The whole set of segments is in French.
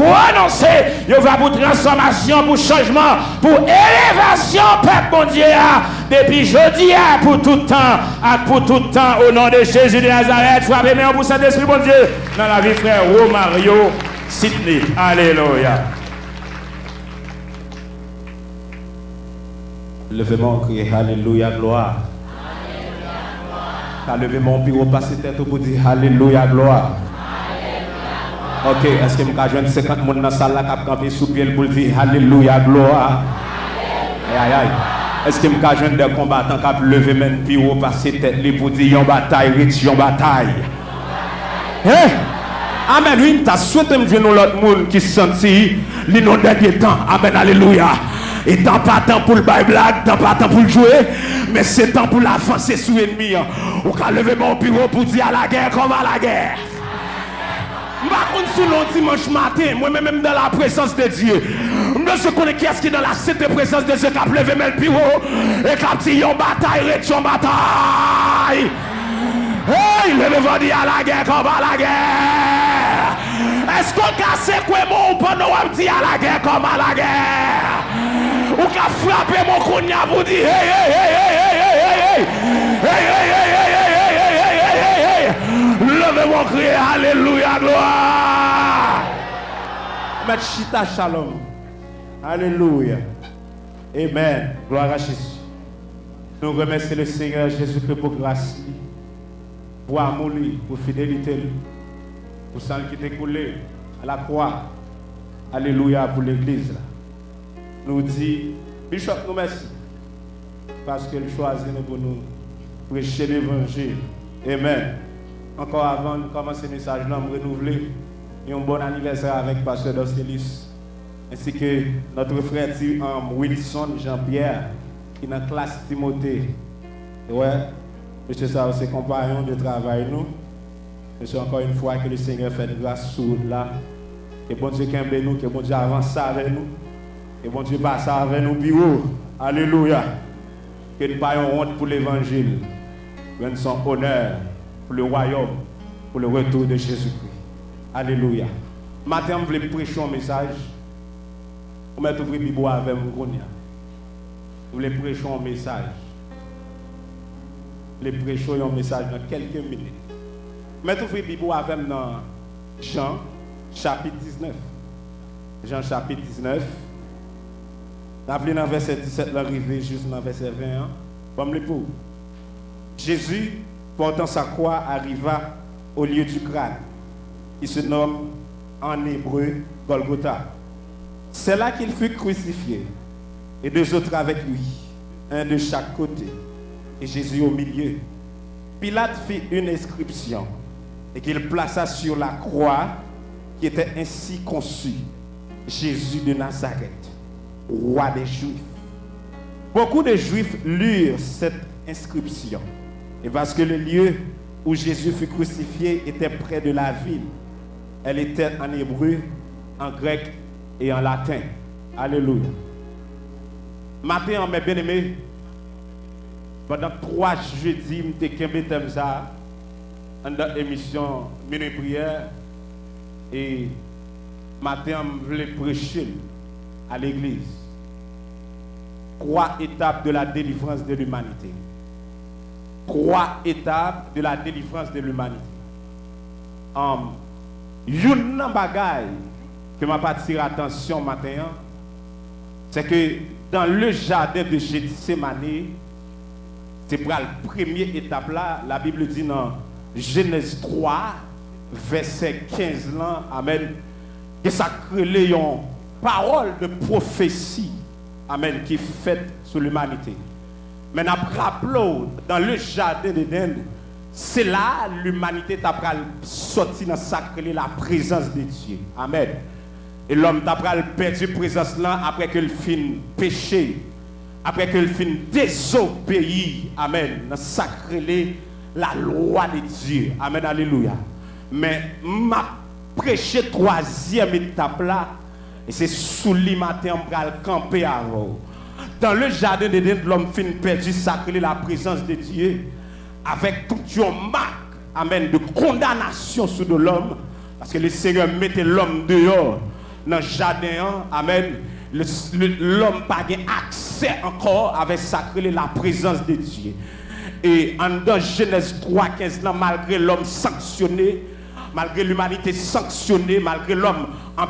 renoncer, il va pour transformation, pour changement, pour élévation, Père bon Dieu, depuis jeudi, pour tout temps, au nom de Jésus de Nazareth, frappez-moi pour Saint-Esprit, bon Dieu, dans la vie, frère Romario Sidney. Alléluia. Levez-moi, crier Alléluia, gloire. Levez mon bureau, passez tête pour dire Alléluia, gloire. Ok, est-ce que je peux 50 personnes dans la salle qui ont campé sous pied pour dire Alléluia, gloire? Aïe, aïe. Est-ce que je peux des combattants qui ont levé mon bureau, passer tête pour dire yon bataille, rich, yon bataille? Hein? Amen, oui, tu as souhaité me voir l'autre monde qui se sentit les noms dernier temps. Amen, alléluia. Et tant pas temps pour le bail blague, tant pas temps pour le jouer, mais c'est temps pour l'avancer sous l'ennemi. Ou qu'à lever mon bureau pour dire à la guerre comme à la guerre. Par contre, sous le dimanche matin, moi-même dans la présence de Dieu, je connais qui est-ce qui est dans la sainte présence de Dieu qui a levé mon bureau et qui a dit yon bataille, yon bataille. Hey, levez-vous dire à la guerre comme à la guerre. Est-ce qu'on casse quoi mon pendant on dit à la guerre comme à la guerre? Ou qu'a frappé mon cognac pour dire hey hey hey hey hey hey hey hey hey hey hey hey hey hey hey hey. Levez-moi crier alléluia gloire. Mettre chita shalom. Alléluia. Amen. Gloire à Jésus. Nous remercions le Seigneur Jésus-Christ pour grâce, pour amour, pour fidélité, pour sang qui t'est coulé à la croix. Alléluia pour l'église. Nous dit, Bishop, nous merci. Parce qu'il choisit nous pour nous prêcher l'évangile. Amen. Encore avant de commencer le message, nous allons renouveler un bon anniversaire avec Pasteur Dorcelis, ainsi que notre frère Wilson Jean-Pierre, qui est dans la classe Timothée. Ouais, monsieur, ça, c'est compagnon de travail, nous. Monsieur, encore une fois, que le Seigneur fait grâce sur là. Que bon Dieu qu'aime nous, que bon Dieu avance avec nous. Que bon Dieu passe avec nous bureau. Alléluia. Que nous n'ayons honte pour l'évangile. Que nous sommes honneur pour le royaume, pour le retour de Jésus-Christ. Alléluia. Matin, je voulais prêcher un message. Vous mettez ouvrir Bible avec vous. Je voulais prêcher un message. Je voulais prêcher un message dans quelques minutes. Mettez ouvrir Bible avec nous dans Jean, chapitre 19. Jean, chapitre 19. Rappelez dans verset 17, l'arrivée juste dans verset 21. Comme les pauvres. Jésus, portant sa croix, arriva au lieu du crâne, qui se nomme en hébreu Golgotha. C'est là qu'il fut crucifié, et deux autres avec lui, un de chaque côté, et Jésus au milieu. Pilate fit une inscription, et qu'il plaça sur la croix, qui était ainsi conçue, Jésus de Nazareth, roi des Juifs. Beaucoup de Juifs lurent cette inscription, et parce que le lieu où Jésus fut crucifié était près de la ville, elle était en hébreu, en grec et en latin. Alléluia. Matin, mes bien-aimés, pendant 3 jeudis, je suis ça dans l'émission Minuit Prière. Et matin, je voulais prêcher à l'église. 3 étapes de la délivrance de l'humanité. 3 étapes de la délivrance de l'humanité. Une bagaille que m'a attiré attention matin, c'est que dans le jardin de Gethsémane, c'est pour la première étape là, la Bible dit dans Genèse 3, verset 15 là, amen, que ça crée une parole de prophétie, amen, qui est faite sur l'humanité. Mais nous rappelons, dans le jardin d'Éden, c'est là l'humanité t'a sorti dans sacré la présence de Dieu. Amen. Et l'homme t'a perdu présence là après que le fin péché, après que le fin désobéi. Amen. Dans sacré la loi de Dieu. Amen. Alléluia. Mais m'a prêché 3e étape là, et c'est sous le matin on va camper avant. Dans le jardin d'Éden, l'homme fin perdu sacré la présence de Dieu avec toute une marque, amen, de condamnation sur de l'homme, parce que le Seigneur mettait l'homme dehors dans le jardin, amen, l'homme n'a pas accès encore avec sacré la présence de Dieu. Et en dans Genèse 3:15, malgré l'homme sanctionné, malgré l'humanité sanctionnée, malgré l'homme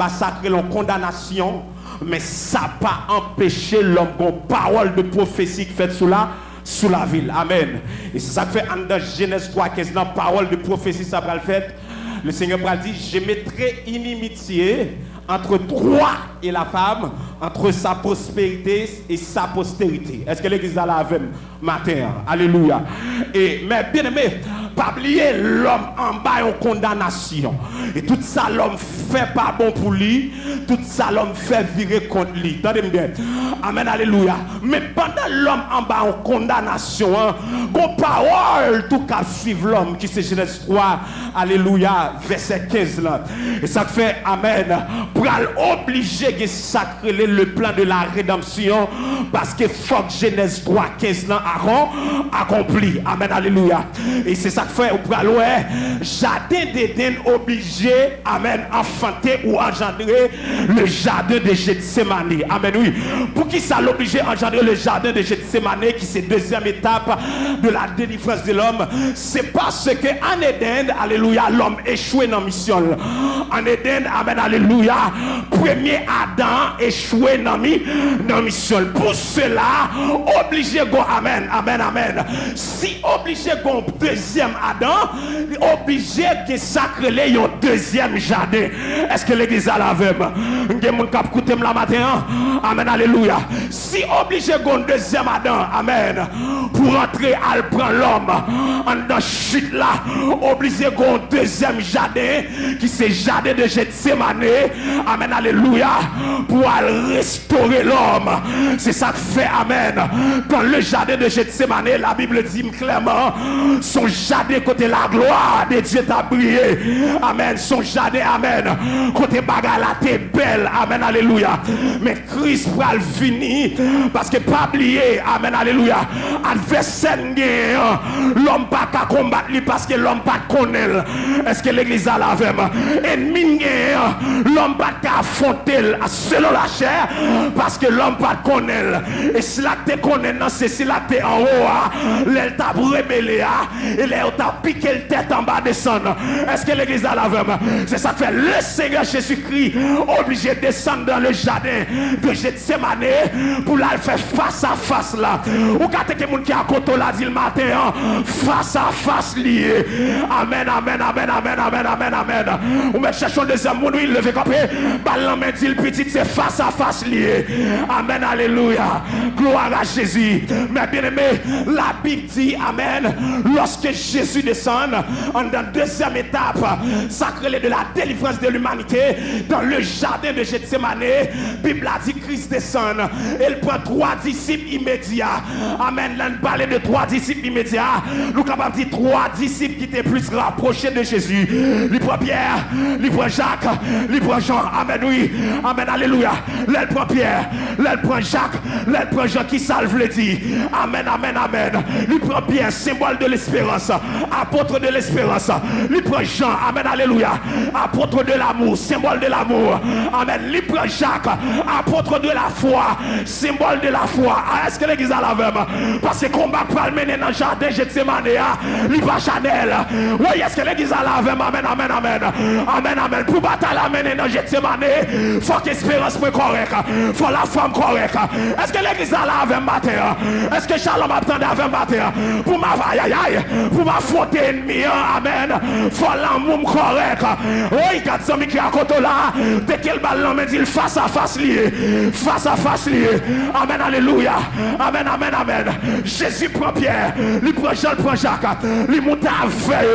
sacré en condamnation, mais ça n'a pas empêché l'homme qu'on parole de prophétie faite sous la ville. Amen. Et c'est ça que fait en Genèse 3:15, dans parole de prophétie, ça va le faire. Le Seigneur va dire, je mettrai inimitié entre toi et la femme, entre sa prospérité et sa postérité. Est-ce que l'église a la même matin? Alléluia. Et mais bien aimé, pas oublier l'homme en bas en condamnation. Et tout ça l'homme fait pas bon pour lui, tout ça l'homme fait virer contre lui. Attendez bien. Amen, alléluia. Mais pendant l'homme en bas en condamnation, bon parole tout cas suivre l'homme qui c'est Genèse 3, alléluia, verset 15 là. Et ça fait amen. Pour obliger de sacrer le plan de la rédemption parce que faut que Genèse 3:15 là accompli. Amen, alléluia. Et c'est ça que fait au ouais, jardin d'Éden obligé, amen, enfanter ou engendrer le jardin de Gethsémani. Amen, oui. Pour qui ça l'oblige à engendrer le jardin de Gethsémani qui c'est deuxième étape de la délivrance de l'homme, c'est parce que en Éden, alléluia, l'homme échoué dans la mission. En Éden, amen, alléluia, premier Adam échoué dans la mission. Pour cela, obligé go, amen, amen, amen. Si obligé go deuxième Adam, obligé de sacrer un deuxième jardin. Est-ce que l'église a la même? Il y a mon cap écouter la matin. Amen, alléluia. Si obligé go deuxième Adam, amen, pour entrer à prendre l'homme en dans chute là, obligé go deuxième jardin qui c'est jardin de Gethsémani. Amen, alléluia, pour restaurer l'homme. C'est ça que fait, amen. Dans le jardin de Gethsémani, la Bible dit clairement, son jardin côté la gloire de Dieu t'a brillé. Amen, son jardin, amen. Côté bagarre la t'es belle, amen, alléluia. Mais Christ va le finir parce que pas oublier, amen, alléluia. Adversaire, l'homme pas qu'à combattre lui parce que l'homme pas connaît. Est-ce que l'église a la même? Ennemi, l'homme pas qu'à affronter selon la chair parce que l'homme pas connaît. Et si la te connaît, c'est si la te en haut, l'elle t'a rébellé et l'elle t'a piqué le tête en bas descendre. Est-ce que l'église a la même? C'est ça que fait le Seigneur Jésus-Christ obligé de descendre dans le jardin de Gethsémani pour la faire face à face là. Ou quand quelqu'un qui a côté là dit le matin, face à face lié. Amen, amen, amen, amen, amen, amen, amen. Ou met cherchons deuxième monde, il levé comme ballon mais dit le petit c'est face à face lié. Amen, alléluia. Gloire à Jésus. Mais bien aimé, la Bible dit amen. Lorsque Jésus descend en dans deuxième étape sacrée de la délivrance de l'humanité dans le jardin de Gethsémani, Bible a dit Christ descend. Il prend 3 disciples immédiats. Amen. Là, on parle de 3 disciples immédiats. Nous capable dire 3 disciples qui étaient plus rapprochés de Jésus. Il prend Pierre, il prend Jacques, il prend Jean. Amen, oui. Amen, alléluia. Là, il prend Pierre, là, il prend Jacques, là, il prend Jean qui salve le dit. Amen, amen, amen. Il prend Pierre, symbole de l'espérance, apôtre de l'espérance. Il prend Jean, amen, alléluia, apôtre de l'amour, symbole de l'amour. Amen. Il prend Jacques, apôtre de la foi, symbole de la foi. Est-ce que l'église a la même? Parce que combat pour le mener dans le jardin Gethsémani, il va Chanel. Oui, est-ce que l'église a la même? Amen, amen, amen. Amen, amen. Pour bataille la mener dans Gethsémani, il faut que l'espérance soit correcte, il faut la femme correcte. Est-ce que l'église a la même matin? Est-ce que Shalom attendait avec matin? Pour ma pour m'affronter ennemi, amen. Il faut l'amour correct. Oui, quand ça qui à côté là, dès qu'il ballon me dit face à face lié, face à face lié. Amen, alléluia. Amen, amen, amen. Jésus prend Pierre, il prend Jean, il prend Jacques, il monte à veille.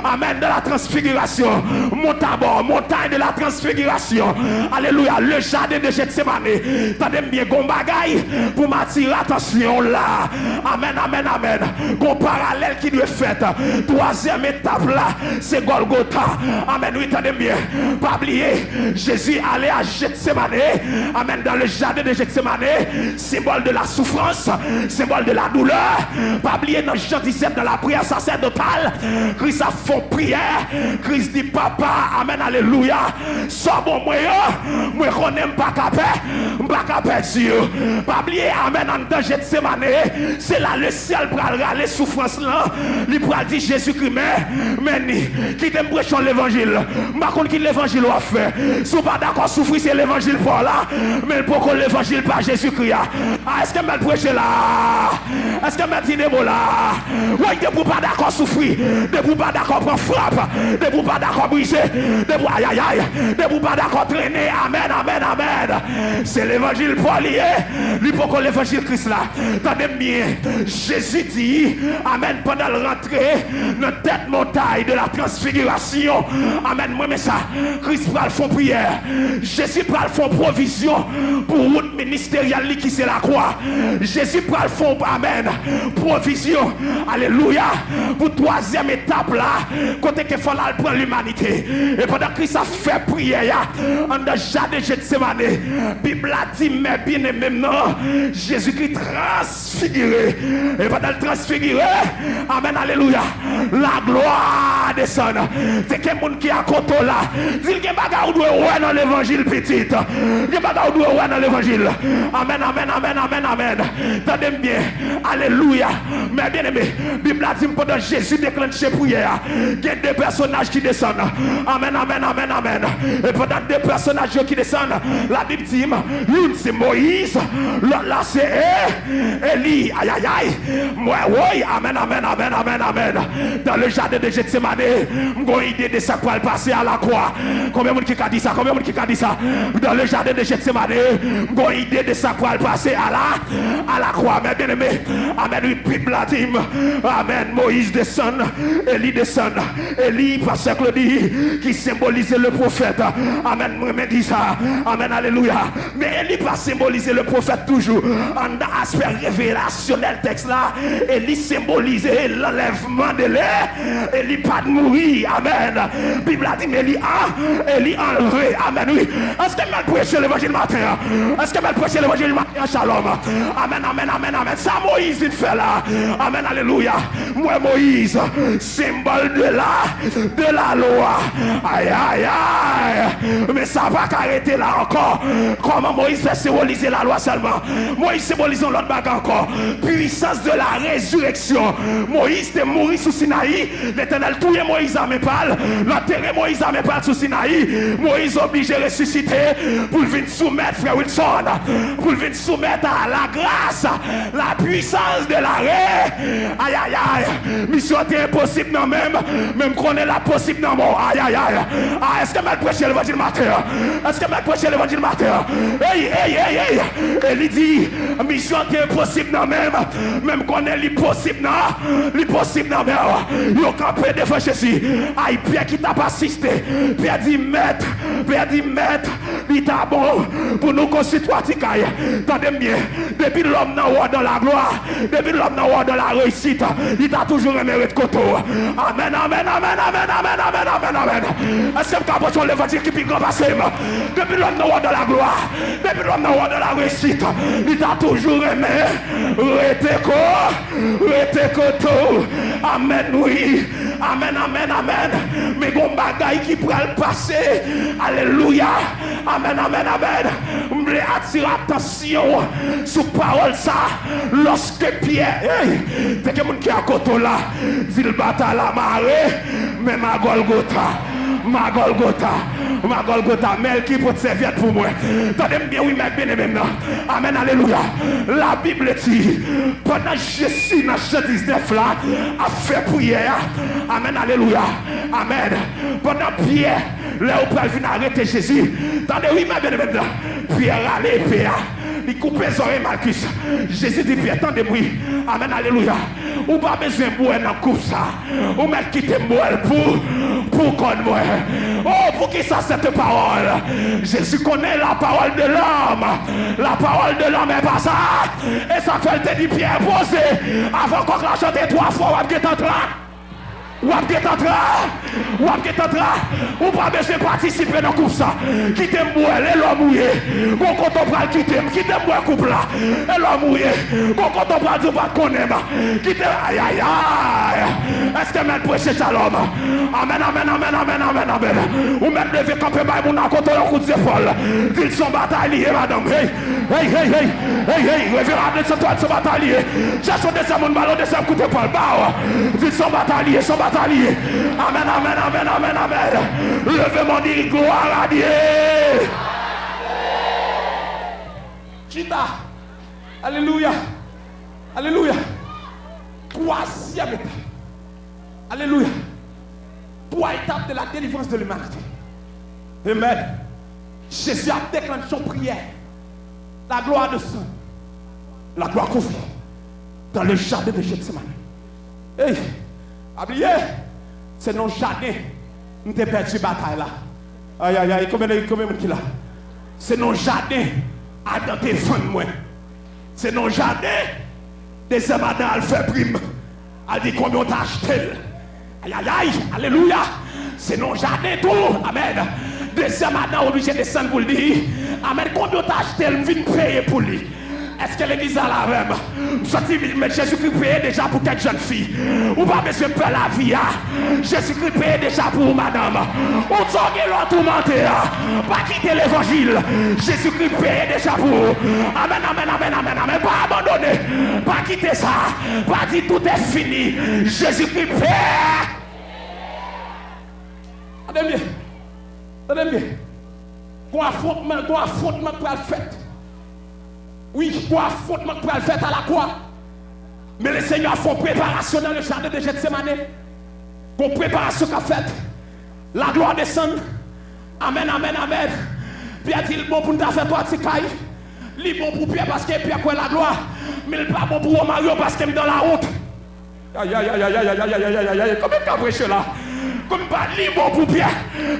Amen, de la transfiguration. Monte à bord, montagne de la transfiguration. Alléluia, le jardin de Gethsémani. T'as bien gon bagaille pour m'attirer attention là. Amen, amen, amen. Gon parallèle qui doit fait. Troisième étape là, c'est Golgotha. Amen, oui, t'as bien. Pas oublier, Jésus allait à Gethsémani. Amen, dans le jardin de Gethsémani, symbole de la souffrance, symbole de la douleur. Pas oublier dans Jean 17, dans la prière sacerdotale, Christ a fait prière. Christ dit, papa, amen, alléluia. Sois bon moyen, moi connais pas capable Dieu. Pas oublier amen en danger de Gethsemane. C'est là le ciel pour râler souffrance là. Il pour dire Jésus-Christ mais qui t'aime prêcher l'évangile. Par contre qui l'évangile a fait. Si vous pas d'accord souffrir c'est l'évangile pour là, mais pourquoi l'évangile par Jésus-Christ. Est-ce que m'a prêcher là? Est-ce que m'a dit là? Oui, de vous pas d'accord souffrir, de vous pas d'accord prendre frappe, de vous pas d'accord briser, de vous aïe aïe aïe, de vous pas d'accord traîner. Amen, amen, amen. C'est l'évangile pour lier. Lui pourquoi l'évangile Christ là. Attendez bien. Jésus dit, amen, pendant le rentrée, notre tête montagne de la transfiguration. Amen, moi mais ça. Christ va le fond prière. Jésus va le fond provision pour route ministérielle qui c'est la croix. Jésus va le fond, amen, provision. Alléluia. Pour troisième étape là, côté qu'il faut là prendre l'humanité. Et pendant que Christ a fait prière, en le jardin de Gethsemane, Bible a dit, mais bien aimé, non, Jésus-Christ transfiguré. Et pendant le transfiguré, amen, alléluia, la gloire descend. C'est quelqu'un qui a côté là. Dit qu'il y a des bagages où dans l'évangile petit. Il y a des bagages où dans l'évangile. Amen, amen, amen, amen, amen. Tendez bien, alléluia. Mais bien aimé, Bible a dit pendant Jésus déclenche prière, il y a deux personnages qui descendent. Amen, amen, amen, amen. Et pendant deux personnages qui descendent, la Bible dit, l'une c'est Moïse, l'autre là c'est Élie. Aïe, aïe, aïe. Moi, oui, amen, amen, amen, amen, amen. Dans le jardin de Gethsemane, j'ai une idée de ça pour le passer à la croix. Combien de monde qui a dit ça? Combien de monde qui a dit ça? Dans le jardin de Gethsemane, j'ai une idée de ça pour le passer à la croix. Mais bien aimé, amen, oui, Bible a dit, amen, Moïse descend, Élie descend. Élie, parce que dit, qui symbolisait le prophète. Amen, moi me dit ça. Amen, alléluia. Mais Élie pas symboliser le prophète toujours. En aspect révélationnel texte là, Élie symbolisait l'enlèvement de l'air. Élie pas de mourir. Amen. Bible a dit, mais Élie enlevé. Amen, oui. Est-ce que m'a prêché l'évangile matin? Est-ce que m'a prêché l'évangile matin? Shalom. Amen, amen, amen, amen. Ça Moïse il fait là. Amen, alléluia. Moi Moïse, symbole de la loi. Aïe, aïe, aïe. Mais ça va qu'arrêter là encore. Comment Moïse fait symboliser la loi seulement? Moïse symbolise l'autre bagarre encore. Puissance de la résurrection. Moïse était mort sous Sinaï. L'Éternel touille Moïse à mes pales. L'enterré Moïse à mes pales sous Sinaï. Moïse obligé de ressusciter pour venir soumettre frère Wilson. Pour venir soumettre à la grâce. La puissance de l'arrêt. Aïe, aïe, aïe. Mission était impossible non même qu'on est la possible non mort. Aïe, aïe, aïe. Ah, est-ce que m'a prêché l'évangile matin? Est-ce que m'a prêché l'évangile matin? Hey. Il dit, mission est impossible non même qu'on est l'impossible non même. Yo campé devant Jésus. Aïe, Pierre qui t'a pas assisté. Pierre dit maître, il t'a bon pour nous concitoyens. Tendez bien, depuis l'homme dans la gloire, depuis l'homme dans la réussite, il t'a toujours aimé de côté. Amen, amen, amen, amen, amen, amen, amen, amen. Est-ce que vous avez l'évangile qui peut passer? Depuis l'homme dans la gloire, depuis l'homme dans la réussite, il t'a toujours aimé. Rete koto. Amen, oui. Amen, amen, amen. Mais bon bagaille qui pourrait le passer. Alléluia. Amen, amen, amen. Je voulais attirer attention sur parole ça. Lorsque Pierre, t'es quelqu'un qui est à côté là, dit le bataille la marée, mais ma Golgotha, mais qui peut servir pour moi. Tendez bien, oui, mais bien aimé. Amen, alléluia. La Bible dit, pendant Jésus, dans ce 19 là, a fait prière. Amen, alléluia. Amen. Pendant Pierre, là où peut venir arrêter Jésus. Tendez, oui, mais bien aimé. Pierre, allez, Pierre. Il coupe les oreilles, Marcus. Jésus dit, Pierre, attendez-moi. Amen, alléluia. Ou pas besoin de boire dans coupe ça. Ou mettre quitter moi pour qu'on moi. Oh, pour qui ça cette parole? Jésus connaît la parole de l'homme. La parole de l'homme est pas ça. Et ça fait te dit Pierre posé. Avant qu'on la chante 3 fois, on va être en train. Ou ap ou pas besoin participer dans coupe ça. Qui t'aime boire, et l'homme mouillé. Bon quand on parle qui t'aime boire coupe là. Et l'homme mouillé. Bon quand on parle du pas connaît qui t'aime aïe aïe aïe. Est-ce que même prêcher shalom? Amen. Ou même lever camper by mon côté au coup d'épaule. Ils sont bataillés madame. Hey. Révérable c'est toi sont bataillés. Cherchons des hommes ballon de ça coup d'épaule. Ils sont bataillés. Amen. Levez mon dit gloire à Dieu. Chita. Alléluia. Troisième étape. Alléluia. 3 étapes de la délivrance de l'humanité. Amen. Jésus a déclenché son prière. La gloire de sang. La gloire confiée. Dans le jardin de Gethsemane. Hey. Oubliez, c'est non jardin. Nous t'ai perdu bataille là. Aïe, combien de qui là? C'est non jardin. À dans tes fans moi. C'est non jardin. Des amadans à faire prime. A dit combien on t'a acheté. Aïe, alléluia. C'est non jardin tout. Amen. Des amadans obligés de descendre pour le dire. Amen. Combien on t'a acheté, on vient payer pour lui. Est-ce que l'église a la même? Mais Jésus-Christ paye déjà pour quelques jeunes filles. Ou pas besoin de faire la vie. Jésus-Christ paye déjà pour madame. Ou t'en l'autre tourmenté. Pas quitter l'évangile. Jésus-Christ paye déjà pour. Amen. Pas abandonner. Pas quitter ça. Pas dire tout est fini. Jésus-Christ paye. Attendez bien. Qu'on affrontement pour le fait. Oui, pour affrontement pour le faire à la croix. Mais le Seigneur a fait préparation dans le jardin de Gethsemane. Pour préparation qu'a faite. La gloire descend. Amen. Puis a-t-il bon pour nous faire toi, Tikaï? Il est bon pour Pierre parce que Pierre quoi la gloire. Mais il n'est pas bon pour Mario parce qu'il est dans la route. Aïe. Combien de prêché là? Comme pas libre pour Pierre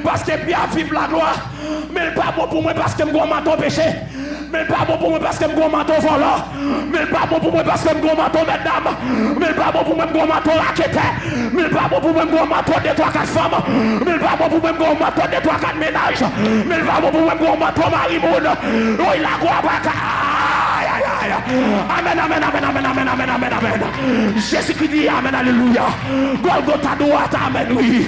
parce que Pierre vive la gloire. Mais il n'est pas bon pour moi parce que je suis manteau péché. Mais il n'est pas bon pour moi parce que je suis manteau volant. Mais il n'est pas bon pour moi parce que je suis manteau mesdames. Mais il n'est pas bon pour moi que je suis manteau raqueteur. Mais il n'est pas bon pour moi que je suis manteau de 3-4 femmes. Mais il n'est pas bon pour moi que je suis manteau de 3-4 ménages. Mais il n'est pas bon pour moi que je suis manteau marimoun. Oui, la gloire va. Amen. Jésus-Christ dit amen, alléluia. Golgotha droite, amen, oui.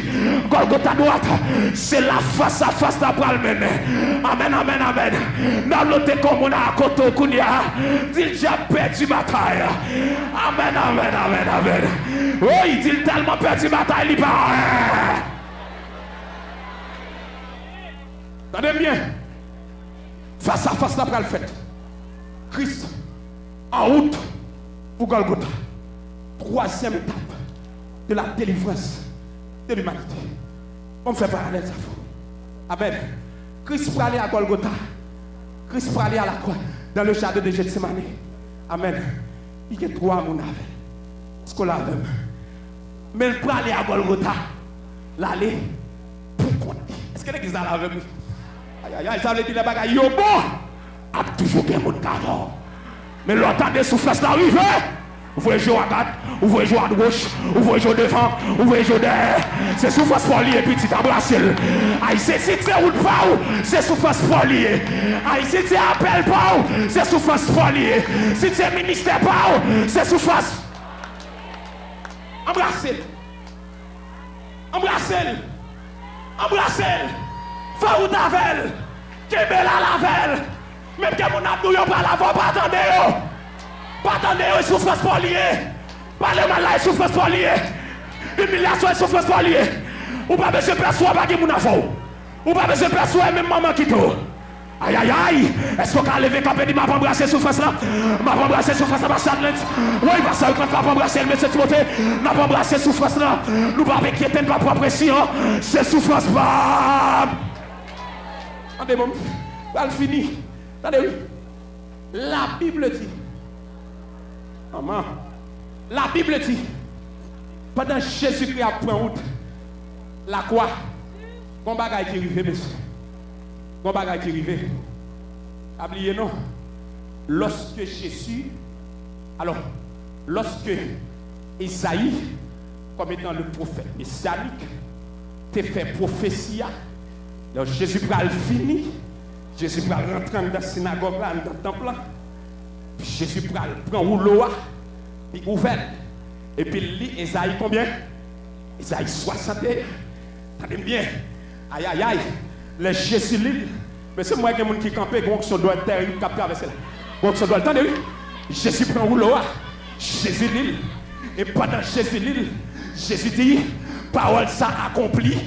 Golgotha droite, c'est la face à face d'après le mener. Amen. Dans l'autre comme on a à côté, dit j'ai perdu bataille. Amen. Oui, il dit tellement perdu bataille, il part. Attendez bien. Face à face d'après le fait. Christ en route pour Golgotha. 3e étape de la délivrance de l'humanité. On fait parallèle ça. Amen. Christ pour aller à Golgotha. Christ pour aller à la croix dans le jardin de Gethsemane. Amen. Il y a 3 mon avec. Ce qu'on a avec. Mais il pour aller à Golgotha. L'aller pour compter. Est-ce que l'église a la avec? Aïe, ça veut dire les bagages. Yo bon. A toujours bien mon carreau. Mais l'autre des souffrances d'arriver. Vous voyez jouer à droite, vous voyez jouer à gauche, vous voyez jouer devant, vous voyez jouer derrière. C'est souffrance pour lier, petit abrasser. Aïe, c'est si tu es route pas, c'est souffrance pour lier. Aïe, si tu es appel pas, c'est souffrance pour lier. Si tu es ministère pas, c'est souffrance. Embrassez-le. Fais ou tavel. Kébé la lavel. Même que mon abdou yon pas l'avant, pas attendez. Pas attendez, souffrance pour lier. Pas le mal là, souffrance pour lier. Humiliation et souffrance pour lier. Ou pas besoin de percevoir, pas qui mon avant. Ou pas besoin de percevoir, même maman qui tout. Aïe. Est-ce qu'on a levé quand on dit m'a pas embrassé souffrance là? M'a pas embrassé souffrance là, ma chadlette. Oui, parce que quand on a embrassé le monsieur Timothée, n'a pas embrassé souffrance là. Nous pas avec qui est pas propre pression. C'est souffrance pas. Attendez, bon. Elle finit. Attendez, la Bible dit. Maman. La Bible dit. Pendant Jésus-Christ a pris en route. La croix. Bon bagage qui arrive, monsieur. Bon bagage qui arrive. Oubliez non. Lorsque Isaïe comme étant le prophète messianique, tu fait prophétie. Donc Jésus pral fini, Jésus pral rentrer dans la synagogue là, dans le temple là. Jésus pral prend rouleau, puis ouvert. Et puis il lit Esaïe combien? Esaïe 61. Attendez bien. Aïe aïe aïe. Les Jésus lit. Mais c'est moi qui ai des gens qui campent, donc ça doit être une cap traverser là. Donc ça doit attendre lui. Jésus prend rouleau, Jésus lit. Et pendant Jésus lit, Jésus dit, parole ça accompli,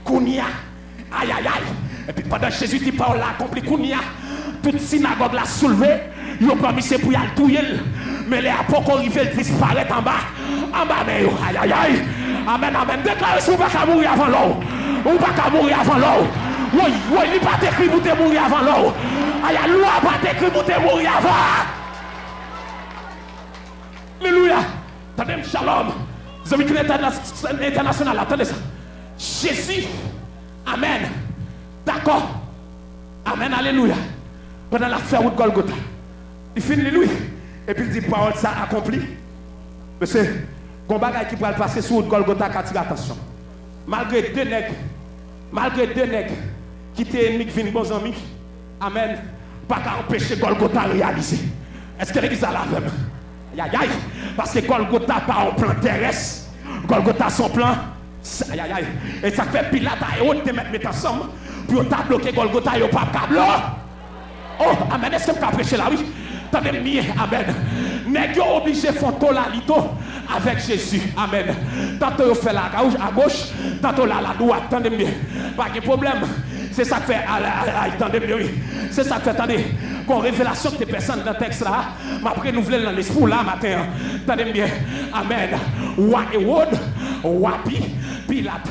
Kounia. Aïe aïe aïe. Et puis pendant Jésus dit, parole là accompli, Kounia. Toute synagogue l'a soulevé. Ils ont promis c'est pour y aller touiller. Mais les apôtres disparaissent en bas. En bas, mais aïe aïe aïe. Amen, amen. Déclarez si vous ne pouvez pas mourir avant l'eau. Ou pas mourir avant l'eau. Oui, oui, il n'est pas écrit pour te mourir avant l'eau. Aïe, la loi pas écrit pour te mourir avant. Alléluia. Attendez, shalom. Vous avez une international, attendez ça. Jésus. Amen. D'accord. Amen, alléluia. Pendant l'affaire de Golgotha. Il finit lui. Et puis il dit, parole ça accompli. Monsieur, combat qui va passer sur Golgotha, attire attention. Malgré deux nègres qui étaient ennemis, qui viennent bons amis, amen, pas qu'à empêcher Golgotha de réaliser. Est-ce que l'église a la même? Aïe aïe, parce que Golgotha pas un plan terrestre, Golgotha son plan, aïe aïe aïe. Et ça fait Pilate et autres te mettre ensemble pour t'as bloqué Golgotha et pas câble. Oh, amen, est-ce que tu as prêché là, oui? Attendez bien, amen. Nèg yo obligé font la lito avec Jésus. Amen. Tantôt yo fait la à gauche, tantôt la droite. Attendez bien. Pas de problème. C'est ça que fait attendez bien oui. C'est ça que fait attendez. Qu'on révélation que des personnes dans le texte là, m'a renouvelé dans l'esprit là matin. Attendez bien. Amen. Wa Hérode, Pilate.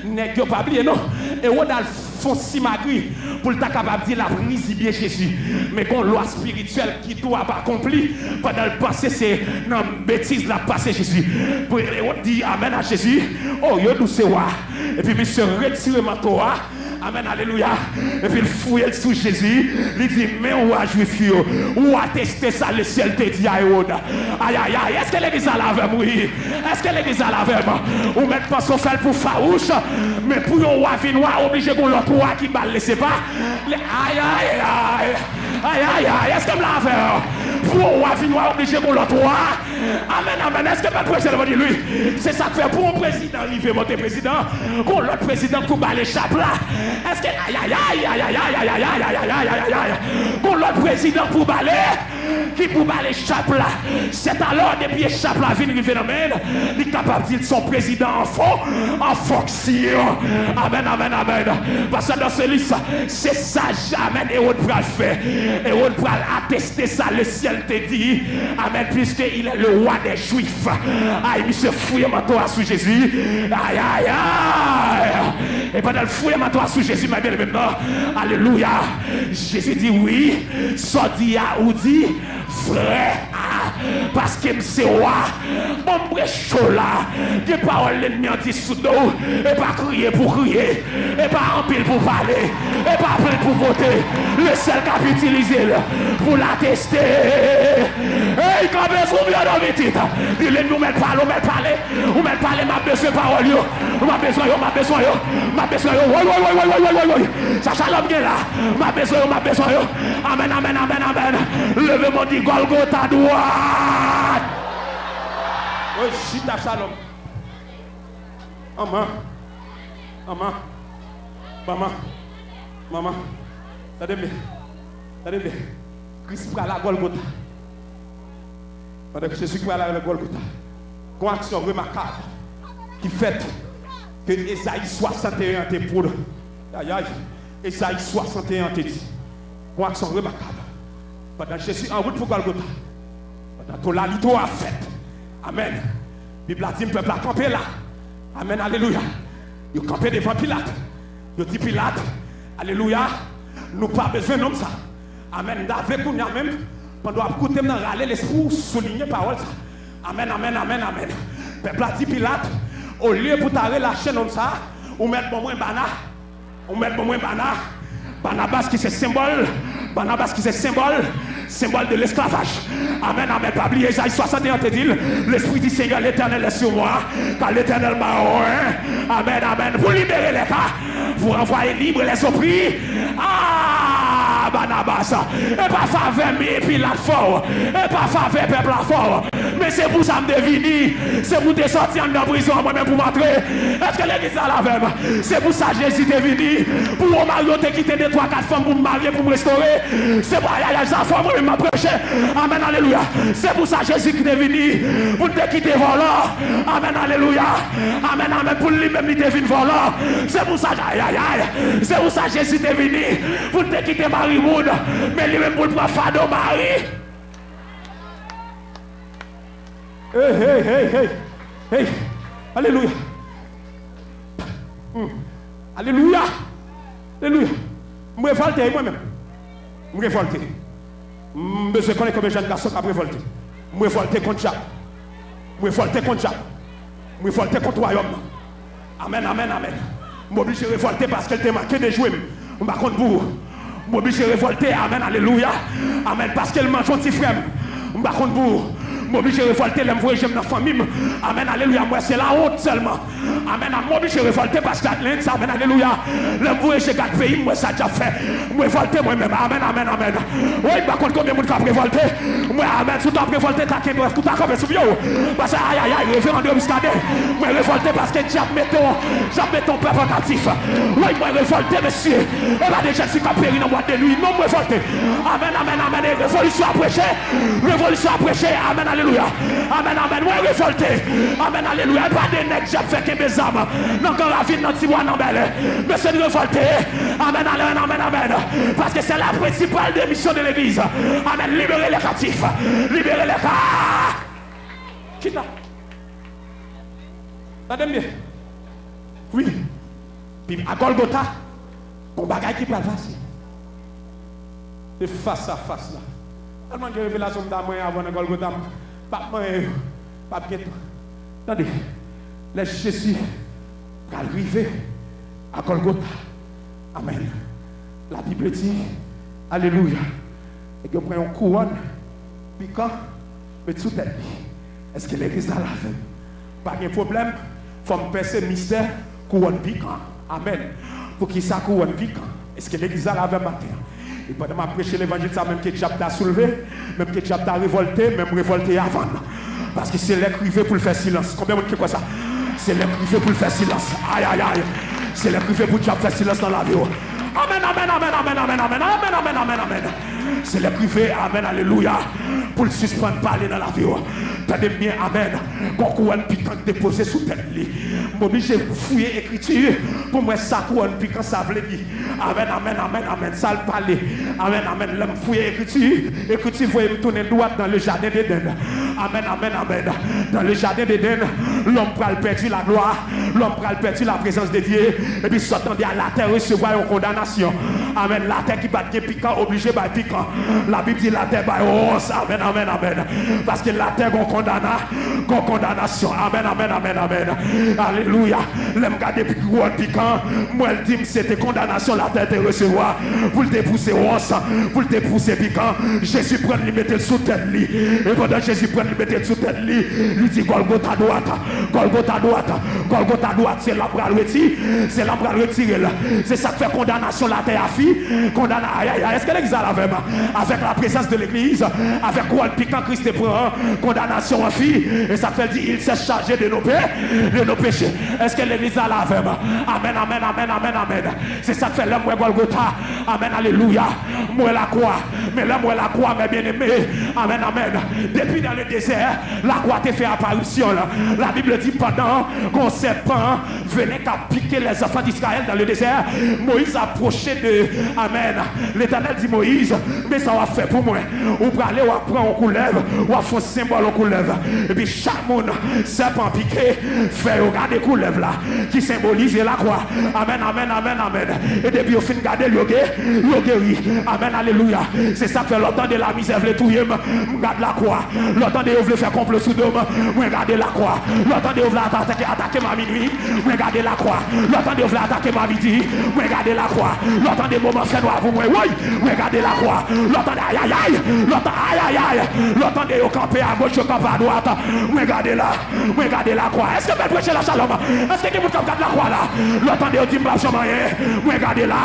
Nèg yo pas oublier non. Hérode a font simagri pour le capable dire la prise bien Jésus. Mais qu'on loi spirituelle qui doit pas accompli pendant le passé c'est non bêtise la passé Jésus. Pour dire amen à Jésus. Oh yo douce wa. Et puis monsieur retire manteau. Amen, alléluia. Et puis il fouille sous Jésus. Il dit, mais où a juif yo? Où a testé ça le ciel te dit à Hérode? Aïe aïe aïe. Est-ce que l'église a la veille? Oui. Est-ce que l'église a la veille? Ou mettre pas son fel pour farouche. Mais pour yon roi noir obligé qu'on l'autre roi qui balle laissez pas. Aïe aïe aïe. Aïe aïe aïe. Est-ce que me la veille? Pour yon roi noir obligé qu'on l'autre roi. Amen, amen. Est-ce que le président va dire lui? C'est ça que fait pour un président, arriver monter président. Qu'on l'autre président pour baller chape là. Est-ce que aïe aïe aïe aïe aïe aïe aïe aïe aïe aïe aïe aïe aïe qu'on l'autre président pour baler qui pour baler chape là c'est alors depuis chape là vient arriver dans même il est capable de dire son président en fonction amen amen amen parce que dans ce livre c'est ça jamais Hérode pral faire Hérode pral attester ça le ciel te dit amen puisque il est le roi des juifs aïe monsieur fouille toi sous Jésus aïe aïe aïe et pendant le fouille toi sous Jésus m'a bien maintenant alléluia Jésus dit oui sorti à ou dit vrai parce que c'est roi bon chaud là des paroles l'ennemi en dit sous dos et pas crier pour crier et pas en pile pour parler et pas plein pour voter le seul qui a utilisé pour la tester et quand besoin bien dans mes titres il nous met parler m'a besoin de parole m'a besoin oui ça shalom bien là m'a besoin amen amen amen amen levez-moi dit Golgotha droite oui chita shalom maman attendez bien Christ prend la Golgotha pendant que Jésus prend la Golgotha une action remarquable qui fait que Esaïe 61 te pour aïe aïe Esaïe 61 te dit une action remarquable pendant Jésus en route pour Golgotha pendant que la lito a fait amen Bible a dit le peuple a campé là amen alléluia il a campé devant Pilate il dit Pilate alléluia nous pas besoin d'homme ça amen avec nous même pendant écouter dans râler l'esprit souligner parole ça amen amen amen amen peuple a dit Pilate au lieu pour ta relâcher comme ça ou mettre bon moins Barnabas qui c'est symbole symbole de l'esclavage. Amen, amen. Pas oublier Isaïe 61 te dit, l'Esprit du Seigneur l'Éternel est sur moi, car l'Éternel m'a oint. Amen, amen. Pour libérer les cas, pour envoyer libre les opprimés. Ah, Banabas. Et pas faveur, mais puis la fort. Et pas faveur, peuple la fort. Mais c'est pour ça que je venu. C'est pour te sortir de la prison, moi-même pour m'entrer. Est-ce que l'église a la même? C'est pour ça que Jésus est venu. Pour mon mari, te quitter de 3-4 femmes pour me marier, pour me restaurer. C'est pour ça que j'ai femme, moi, m'a prêché. Amen, alléluia. C'est pour ça que Jésus est venu. Pour te quitter volant. Amen, alléluia. Amen, amen. Pour lui-même, il est venu volant. C'est pour ça que c'est pour ça que Jésus est venu. Pour te quitter Marie-Moud. Mais lui-même pour le prendre Fado Marie. Hey. Alléluia. Alléluia. Alléluia. Je me révolte moi-même. Je me révolte. Je connais combien de jeunes garçons qui ont révolté. Je me révolte contre Jacques. Je me révolte contre Jacques. Je me révolte contre le royaume. Amen, amen, amen. Je m'oblige à révolter parce qu'elle t'a manqué de jouer. Je ne vais pas contre vous. Je m'oblige à révolter. Amen, alléluia. Amen, parce qu'elle mange un petit frère. Je ne vais pas contre vous. M'oblige à révolter, les m'voyer j'aime dans la famille. Amen, alléluia. Moi, c'est la honte seulement. Amen, m'oblige à révolter parce que ça, amen, alléluia. Les m'voyer j'ai 4 pays, moi, ça déjà fait. Moi, révolter moi-même. Amen, amen, amen. Oui, par contre, combien de monde qui a révolté? Moi, amen, si tu as révolté, tu as qu'un doigt, tu as comme sur vous. Parce que, aïe, référendum muscadet. Moi, révolté parce que tu as mis ton peuple captif. Oui, moi, révolté, monsieur. Et là, déjà, si tu as péri dans la boîte de nuit, non, moi, révolté. Amen, amen, amen. Révolution à prêcher. Révolution à prêcher. Amen, alléluia. Amen, amen. Moi, révolté. Amen, alléluia. Pas de nègres, j'ai fait que mes âmes. Non, quand la vie de notre tibois, non, belle. Mais c'est révolté. Amen, amen, amen, amen. Parce que c'est la principale des missions de l'église. Amen. Libérer les captifs. Libérer les cas. Chita. Attendez bien. Oui. Puis à Golgotha, mon bagage qui peut passer. C'est face à face là. Tellement de révélations d'amour avant de Golgotha. Pas bien. Attendez. Laisse Jésus arriver à Golgotha. Amen. La Bible dit, alléluia. Et que prend une couronne, piquant, mais sous tête. Est-ce que l'église a la fait? Pas de problème. Il faut me passer mystère, couronne piquant. Amen. Pour qui ça couronne piquant? Est-ce que l'église a la fait matin? Et pendant que je prêche l'évangile, ça même que Diable t'a soulevé, même que Diable t'a révolté, même révolté avant. Parce que c'est l'écrivain pour le faire silence. Combien de monde qui quoi ça? C'est l'écrivain pour le faire silence. Aïe, aïe, aïe. C'est l'écrivain pour Diable faire silence dans la vie. Amen, amen, amen, amen, amen, amen, amen, amen, amen, amen. C'est le privé, amen, alléluia, pour le suspendre parler dans la vie. Tenez bien, amen. Quand couronne piquant déposé sous tête, m'oblige à fouiller l'écriture pour moi ça couronne piquant ça veut dire. Amen, amen, amen, amen. Ça le parler. Amen, amen. L'homme fouiller l'écriture. Écriture, vous me tourner droite dans le jardin d'Éden. Amen, amen, amen. Dans le jardin d'Éden, l'homme pral perdu la gloire, l'homme pral perdu la présence de Dieu, et puis s'attendait à la terre recevoir une condamnation. Amen. La terre qui bat piquant, obligé par piquant. La Bible dit la terre bat rose. Amen, amen, amen. Parce que la terre gon condamnation. Amen, amen, amen, amen. Alléluia. L'homme garde piquant, moi elle dit c'était condamnation la terre de recevoir. Pour te pousser rose, pour te pousser piquant. Jésus prend lui mettre sous tête lui. Et pendant Jésus prend lui mettre sous tête lui, lui dit Golgotha droite, Golgotha droite, Golgotha droite, c'est là pour le retirer, c'est là pour le retirer là. C'est ça qui fait condamnation la terre à fille, condamnation. Est-ce que l'église a la même avec la présence de l'église, avec quoi le piquant Christ prend condamnation en fille, et ça fait dire il s'est chargé de nos péchés. Est-ce que l'église a la même? Amen, amen, amen, amen, amen. C'est ça qui fait l'homme Golgotha. Amen, alléluia. Moi la croix, mais l'homme la croix, mes bien-aimés. Amen, amen. Depuis dans le désert, la croix te fait apparition là. La Bible dit pendant qu'on serpent venait qu'à piquer les enfants d'Israël dans le désert, Moïse approchait de Amen. L'Éternel dit Moïse, mais ça va faire pour moi. Ou pour aller, ou prendre un coup de lèvre, ou faire un symbole au coup de lèvre. Et puis chaque monde, serpent piqué, fait regarder coup de lèvre là, qui symbolise la croix. Amen, amen, amen, amen. Et depuis au fin de garder le guéri. Amen, alléluia. C'est ça que fait longtemps de la misère, le touyer, garde la croix. Longtemps de vous faire complot sous d'homme, moi garder la croix. Longtemps de vous attaquer ma minuit, fini. Regardez la croix. L'autre de vouloir attaquer ma vie. Regardez la croix. L'autre des moments fait noir pour moi. Oui, regardez la croix. L'autre aïe aïe aïe. L'autre aïe aïe aïe. L'autre de camper à gauche, camper à droite. Regardez là. Regardez la croix. Est-ce que vous prêchez la shalom? Est-ce que vous regardez la croix là? L'autre de dit pas rien. Regardez là.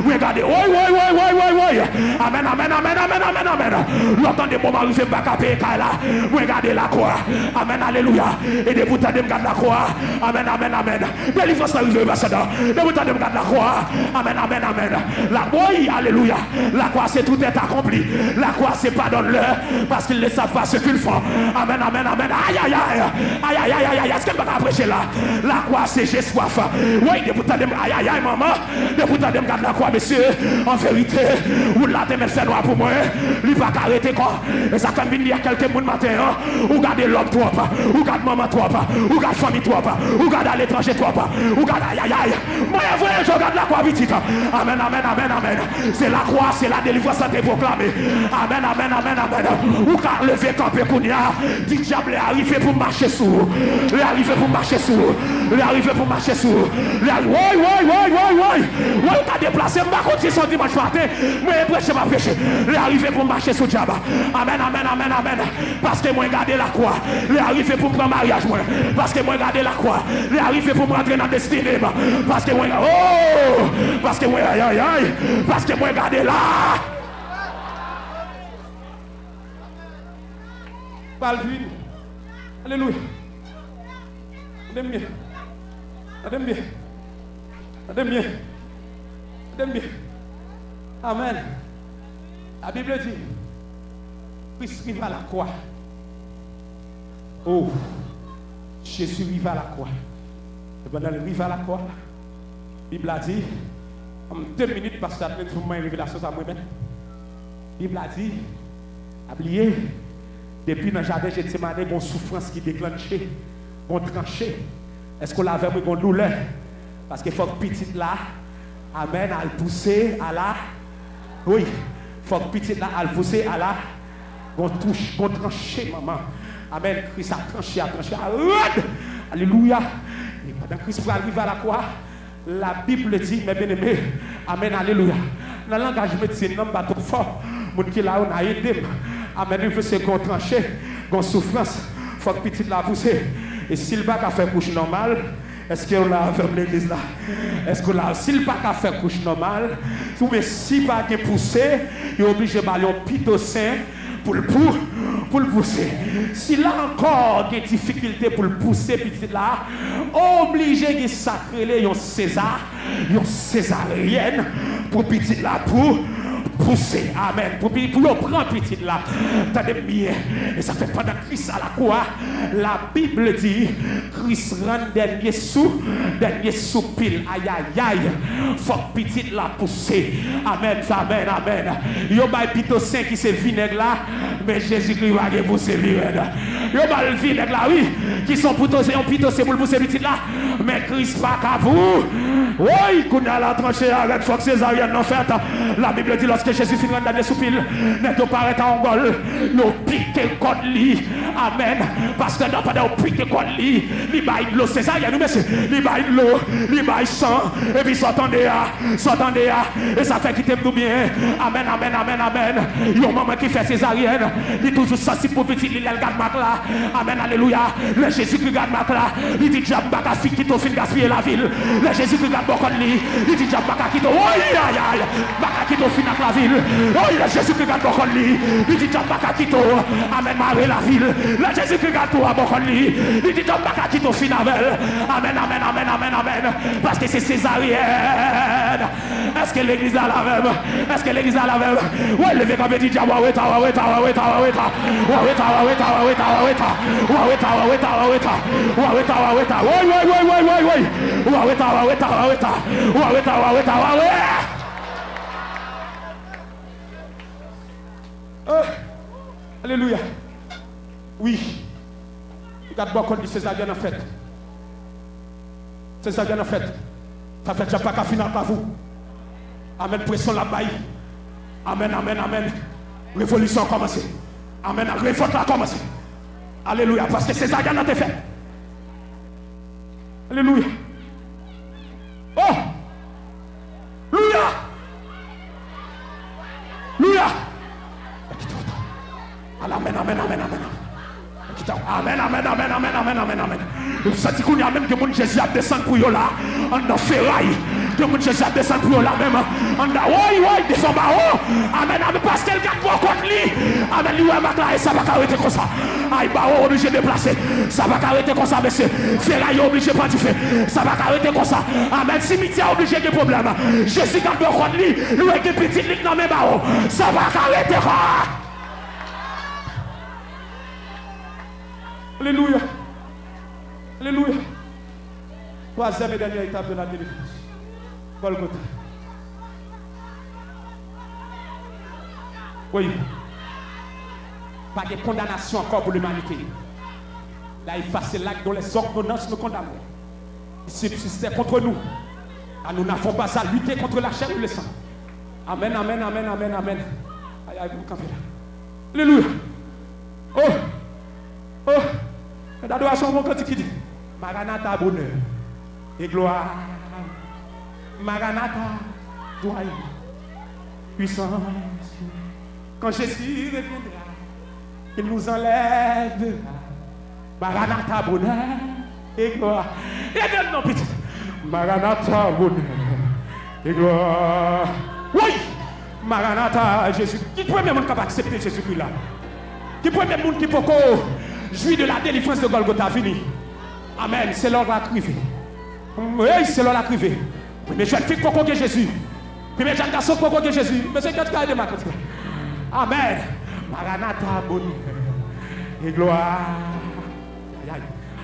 Regardez. Oui, oui, oui, oui, oui, oui. Amen, amen, amen, amen, amen, amen. L'autre des moments où je vais pas caper là. Regardez la croix. Amen, alléluia. Et de vous tendez me la croix. Amen, amen, amen. Délivrance arrive, ambassadeur. De vous tendez me la croix. Amen, amen, amen. La croix, alléluia. La croix, c'est tout est accompli. La croix, c'est pardonne-leur parce qu'ils ne savent pas ce qu'ils font. Amen, amen, amen. Aïe, aïe, aïe. Aïe, aïe, aïe, aïe. Est-ce qu'elle va prêcher là? La croix, c'est j'ai soif. Oui, de vous tendez me aïe, aïe, aïe, maman. De vous tendez me la croix, monsieur. En vérité, vous l'avez fait noir pour moi. Il va arrêter quoi? Et ça quand il y a quelques mois matin, ou gardez l'homme toi, ou gardez maman toi, ou gardez famille toi, ou gardez à l'étranger toi, ou gardez aïe aïe aïe. Moi je regarde la croix vite. Amen, amen, amen, amen. C'est la croix, c'est la délivrance qui est proclamée. Amen, amen, amen, amen. Ou car lever camper Kounia, dit diable est arrivé pour marcher sous. Il est arrivé pour marcher sous. Il est arrivé pour marcher sous. Oui, oui, oui, oui, oui. Oui, t'as déplacé, je vais continuer son dimanche matin. Moi je prêche, je vais prêcher. Il est arrivé pour marcher sous diable. Amen, amen, amen, amen. Parce que moi regardez la croix. Il est arrivé pour prendre mariage moi. Parce que moi regardez la croix. Il est arrivé pour me rentrer dans la destinée. Parce que moi oh, parce que moi aïe aïe aïe. Parce que moi regardez là. Balvin. Alléluia. Adem bien. Adem bien. Adem bien. Adem bien. Amen. La Bible dit Christ arrive à la croix. Oh, Jésus arrive à la croix. Et pendant le arrive à la croix, la Bible a dit, en 2 minutes, parce que ça pour moi une révélation à moi-même. La Bible a dit, oubliez, depuis dans le jardin, j'ai demandé une souffrance qui déclenchait, une tranchée. Est-ce qu'on l'avait une douleur? Parce qu'il faut que petite là, amen, à le pousser à la. Oui, il faut que petite là, à le pousser à la. On touche, on tranche, maman. Amen. Christ a tranché, alléluia. Et pendant Christ arrive à la croix, la Bible dit, mes bien-aimés, amen, alléluia. Dans le langage médecin, non, pas trop fort. Mon qui là, on a aidé. Amen. Il faut se qu'on tranche, qu'on souffrance. Il faut que petit la pousser. Et s'il va pas faire couche normale, est-ce qu'on a fermé l'église là? Est-ce qu'on a, s'il pas qu'à faire couche normale, ou mais si pas qu'à pousser, il est obligé de aller au pitocin pour le pousser. S'il a encore des difficultés pour le pousser, petit là, obligé de sacrer un César, une césarienne pour petit là, pour pousser. Amen. Pour prendre petit là. Tenez bien. Et ça fait pendant Christ à la croix. La Bible dit Christ rend dernier soupil. Aïe aïe aïe. Faut que petit là pousser. Amen. Amen. Amen. Yo ba pitocin qui se vinaigre là. Mais Jésus-Christ va vous pousser vinaigre. Yo ba le vinaigre là, oui. Qui sont pitocin pour pousser petit là. Mais Christ pas qu'à vous. Oui, qu'on a la tranchée avec Fox Césarienne en fait. La Bible dit lorsque Jésus finit dans les soupils, n'est-ce pas en gol, nous piquons le code lit. Amen. Parce que nous pas piquer le code lit. Il va l'eau, c'est ça, il y a nous messieurs. Il va l'eau, il va sang, et puis s'entendez à, et ça fait quitter tout bien. Amen, amen, amen, amen. Il y a un moment qui fait césarienne, il est toujours sensible pour petit, il regarde ma là. Amen, alléluia. Le Jésus qui regarde ma là, il dit j'aime pas qu'à qui t'a fait gaspiller la ville. Le Jésus qui regarde mon code lit, il dit j'aime pas qu'à qui t'a, oh aïe aïe, pas qui t'a fait la ville. Oh, il est Jésus qui regarde mon code lit, il dit j'aime pas qu'à qui t'a, amen, marrer la ville. Le Jésus qui regarde toi mon code lit, il dit j'aime pas qu'à qui t'a fait navel. Amen, amen, amen, amen, amen. Parce que c'est césarienne. Est-ce que l'église a la même? Est-ce que l'église a la même? Ouais, levez comme dit Dieu, ouais, alléluia. Oui. Regarde beaucoup de césarienne en fait. Césarienne en fait. Ça fait déjà pas qu'à finir par vous. Amen, pression là-bas. Amen, amen, amen. Révolution a commencé. Amen, révolte a commencé. Alléluia, parce que césarienne a été fait. Alléluia. Oh! Alléluia! Alléluia! Amen, amen, amen, amen. Amen, amen, amen, amen, amen, amen, amen. Vous sentez qu'on y a même que mon Jésus a descendu pour eux là, en ferraille. Que mon Jésus a descendu pour eux là même. En oui, descend bas haut. Amen, amen, parce qu'elle garde pour contre lui. Amen, lui, ça va arrêter comme ça. Aïe, bah, obligé de déplacer. Ça va arrêter comme ça, monsieur. Ferraille obligé de pas du fait. Ça va arrêter comme ça. Amen, cimetière obligé de problème. Jésus garde pour contre lui. Lui, avec petit ligue dans mes barreaux. Ça va arrêter quoi? Alléluia. Alléluia. Troisième et dernière étape de la délivrance. Golgotha. Oui. Pas de condamnation encore pour l'humanité. Là, effacer l'acte dont les ordonnances nous condamnent. Ils subsistaient contre nous. Car nous n'avons pas à lutter contre la chair ou le sang. Amen, amen, amen, amen, amen. Aïe, aïe, vous campez là. Alléluia. Oh. Oh. L'adoration, mon cantique qui dit Maranatha, bonheur et gloire. Maranatha, joie, puissance. Quand Jésus reviendra, il nous enlève. Maranatha, bonheur et gloire. Et donne nos petites. Maranatha, bonheur et gloire. Oui, Maranatha, Jésus. Qui peut même accepter Jésus-Christ là? Qui peut même qui peut jouir de la délivrance de Golgotha fini. Amen. C'est l'heure à criver. Oui, c'est l'heure à criver. Mais jeune fille pour que Jésus. Premier jeune garçon pour que Jésus. Mais c'est quand de ma côté. Amen. Maranatha, bonheur et gloire.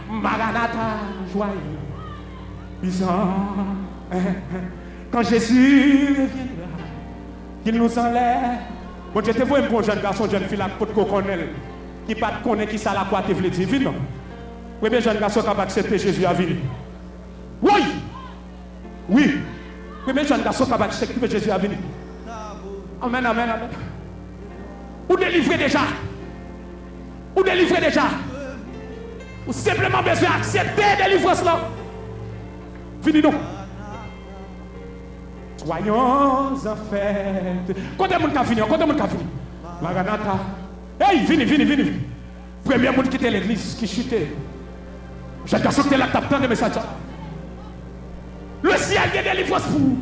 Maranatha, joie, puissant. Quand Jésus reviendra, qu'il nous enlève. Bon, je te vois un bon jeune garçon, jeune fille, la côte qu'on connaît. Qui ne connaît qui ça la quoi te veut dire. Vite non. Oui, bien jeune garçon qui va accepter Jésus à venir. Oui. Oui. Oui, bien jeune garçon qui va accepter Jésus à venir. Amen, amen, amen. Ou délivrer déjà. Ou délivrer déjà. Ou simplement besoin d'accepter la délivrance là. Fini non. Soyons en fête. Quand est-ce qu'on a fini? Quand est-ce qu'on a fini? Maranatha. Hey, vini. Premier monde qui était l'église, qui chutait. J'ai garçon qui était là, t'as de messages. Le ciel a des délivrance pour vous.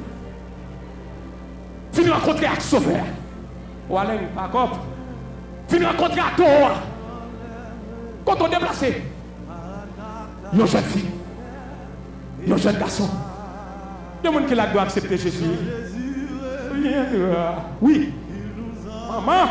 Fini rencontrer avec Sauveur. Ou allez, par contre. Fini rencontrer avec toi. Quand on est déplacé. Une jeune fille. Un jeune garçon. Il y a des gens qui doivent accepter Jésus. Oui. Maman.